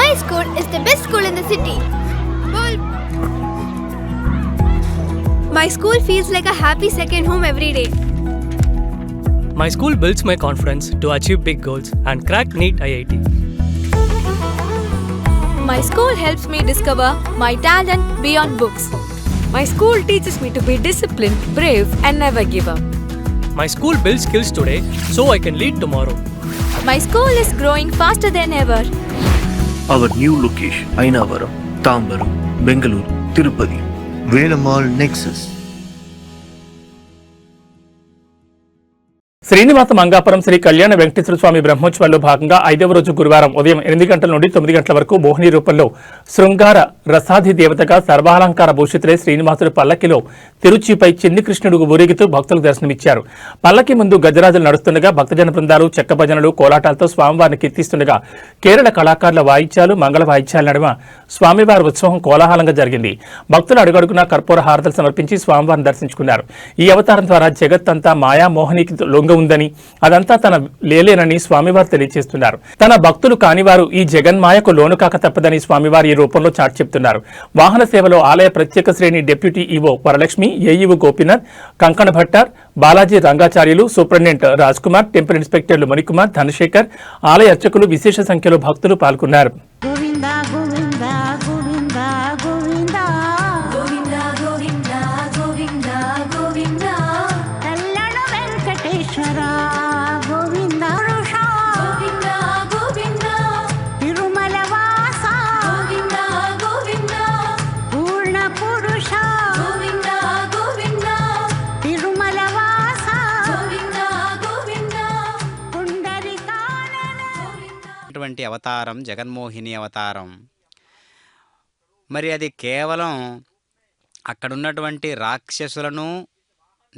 My school is the best school in the city. My school feels like a happy second home every day. My school builds my confidence to achieve big goals and crack NEET IIT. My school helps me discover my talent beyond books. My school teaches me to be disciplined, brave, and never give up. My school builds skills today so I can lead tomorrow. My school is growing faster than ever. Our new location, Ainavaram, Tambaram, Bengaluru, Tirupati, Velamal Nexus. Srinivasa Mangapuram Shri కళ్యాణ వెంకటేశ్వర స్వామి బ్రహ్మోత్సవాల్లో భాగంగా 5వ రోజు గురువారం ఉదయం 8 గంటల నుండి 9 గంటల వరకు మోహిని రూపంలో శృంగార రసాధి దేవతగా సర్వాలంకార భూషితులై శ్రీనివాసుడు పల్లకిలో తిరుచిపై చిన్ని కృష్ణుడు ఊరేగుతూ భక్తులకు దర్శనమిచ్చారు. పల్లకి ముందు గజరాజులు నడుస్తుండగా భక్తజన బృందాలు చెక్క భజనలు కోలాటాలతో స్వామివారిని కీర్తిస్తుండగా కేరళ కళాకారుల వాయిద్యాలు మంగళ వాయిద్యాల నడుమ స్వామివారి ఉత్సవం కోలాహలంగా జరిగింది. భక్తులు అడుగడుగునా కర్పూర హారతలు సమర్పించి స్వామివారిని దర్శించుకున్నారు. ఈ అవతారం ద్వారా జగత్తంతా మాయామోహనికి లొంగ ఉందని, అదంతా తన లేలేనని స్వామివారు తెలియజేస్తున్నారు. తన భక్తులు కానివారు ఈ జగన్మాయకు లోను కాక తప్పదని స్వామివారి ఈ రూపంలో చాటి చెప్తున్నారు. వాహన సేవలో ఆలయ ప్రత్యేక శ్రేణి deputy EO Varalakshmi, AEO Gopinath, కంకణ భట్టార్, బాలాజీ రంగాచార్యులు, సూపరింటెండెంట్ రాజ్ కుమార్, టెంపుల్ ఇన్స్పెక్టర్లు మణికుమార్, ధనశేఖర్, ఆలయ అర్చకులు విశేష సంఖ్యలో భక్తులు పాల్గొన్నారు. అవతారం జగన్మోహిని అవతారం. మరి అది కేవలం అక్కడున్నటువంటి రాక్షసులను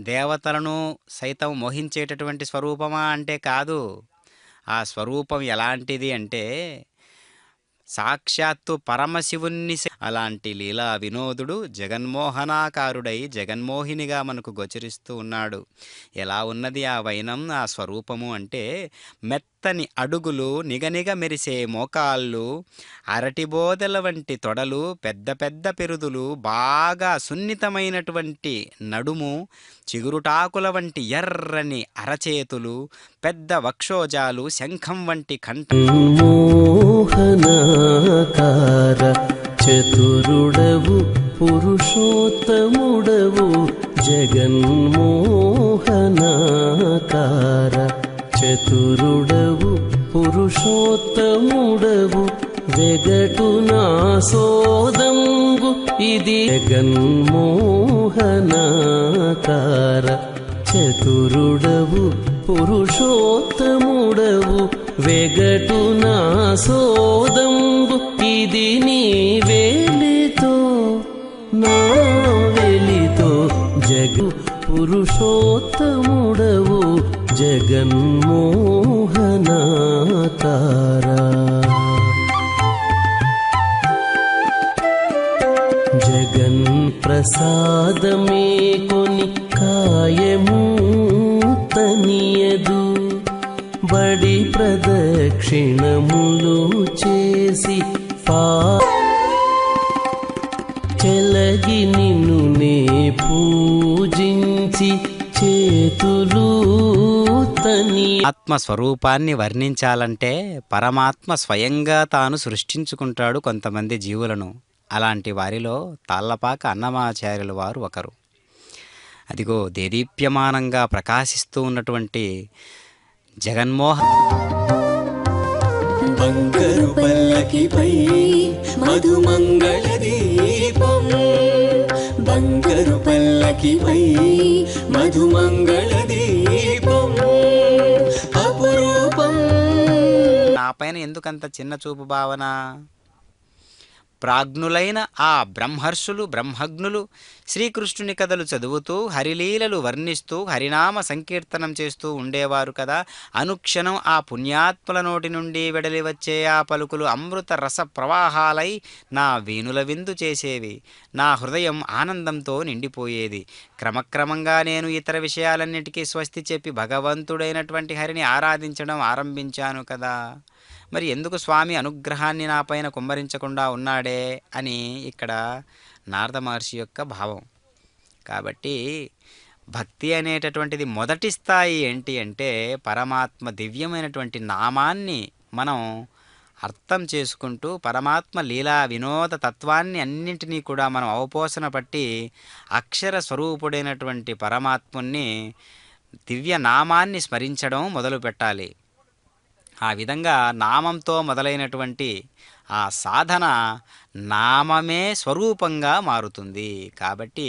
దేవతలను సైతం మోహించేటటువంటి స్వరూపమా అంటే కాదు. ఆ స్వరూపం ఎలాంటిది అంటే సాక్షాత్తు పరమశివుణ్ణి. అలాంటి లీలా వినోదుడు జగన్మోహనాకారుడై జగన్మోహినిగా మనకు గోచరిస్తూ ఉన్నాడు. ఎలా ఉన్నది ఆ వైనం, ఆ స్వరూపము అంటే మెత్తని అడుగులు, నిగనిగ మెరిసే మోకాళ్ళు, అరటిబోదల వంటి తొడలు, పెద్ద పెద్ద పెరుదులు, బాగా సున్నితమైనటువంటి నడుము, చిగురుటాకుల వంటి ఎర్రని అరచేతులు, పెద్ద వక్షోజాలు, శంఖం వంటి కంఠం. మోహనాకార చతురుడవు పురుషోత్తముడవు జగన్మోహనాకార చతురుడవు పురుషోత్తముడవు వెగటు నా సోదంబు ఇది జగన్మోహనాకార చతురుడవు పురుషోత్తముడవు వెగటు నా సోదంబు ఇది నీ వేలితో నా వెలితో జగ పురుషోత్తముడవు జగన్మోహనాకారా. జగన్ ప్రసాదమే కొని కాయము తనియదు, బడి ప్రదక్షిణములు చేసి చెలగి నిన్ను నే పూజించి చేతులు తని. ఆత్మస్వరూపాన్ని వర్ణించాలంటే పరమాత్మ స్వయంగా తాను సృష్టించుకుంటాడు కొంతమంది జీవులను. అలాంటి వారిలో తాళ్లపాక అన్నమాచార్యుల వారు ఒకరు. అదిగో దేదీప్యమానంగా ప్రకాశిస్తూ ఉన్నటువంటి జగన్మోహన్. బంగారు పల్లకిపై మధుమంగళ దీపం, బంగారు పల్లకిపై మధుమంగళ దీపం అపురూపం. నా పైన ఎందుకంత చిన్న చూపు భావన? ప్రాజ్ఞులైన ఆ బ్రహ్మర్షులు బ్రహ్మజ్ఞులు శ్రీకృష్ణుని కథలు చదువుతూ హరిలీలలు వర్ణిస్తూ హరినామ సంకీర్తనం చేస్తూ ఉండేవారు కదా. అనుక్షణం ఆ పుణ్యాత్మల నోటి నుండి వెడలి వచ్చే ఆ పలుకులు అమృత రస ప్రవాహాలై నా వేణుల విందు చేసేవి. నా హృదయం ఆనందంతో నిండిపోయేది. క్రమక్రమంగా నేను ఇతర విషయాలన్నిటికీ స్వస్తి చెప్పి భగవంతుడైనటువంటి హరిని ఆరాధించడం ఆరంభించాను కదా. మరి ఎందుకు స్వామి అనుగ్రహాన్ని నా పైన కుమ్మరించకుండా ఉన్నాడే అని ఇక్కడ నారద మహర్షి యొక్క భావం. కాబట్టి భక్తి అనేటటువంటిది మొదటి స్థాయి ఏంటి అంటే పరమాత్మ దివ్యమైనటువంటి నామాన్ని మనం అర్థం చేసుకుంటూ పరమాత్మ లీలా వినోద తత్వాన్ని అన్నింటినీ కూడా మనం అవపోసన పట్టి అక్షర స్వరూపుడైనటువంటి పరమాత్ముని దివ్య నామాన్ని స్మరించడం మొదలు పెట్టాలి. ఆ విధంగా నామంతో మొదలైనటువంటి ఆ సాధన నామమే స్వరూపంగా మారుతుంది. కాబట్టి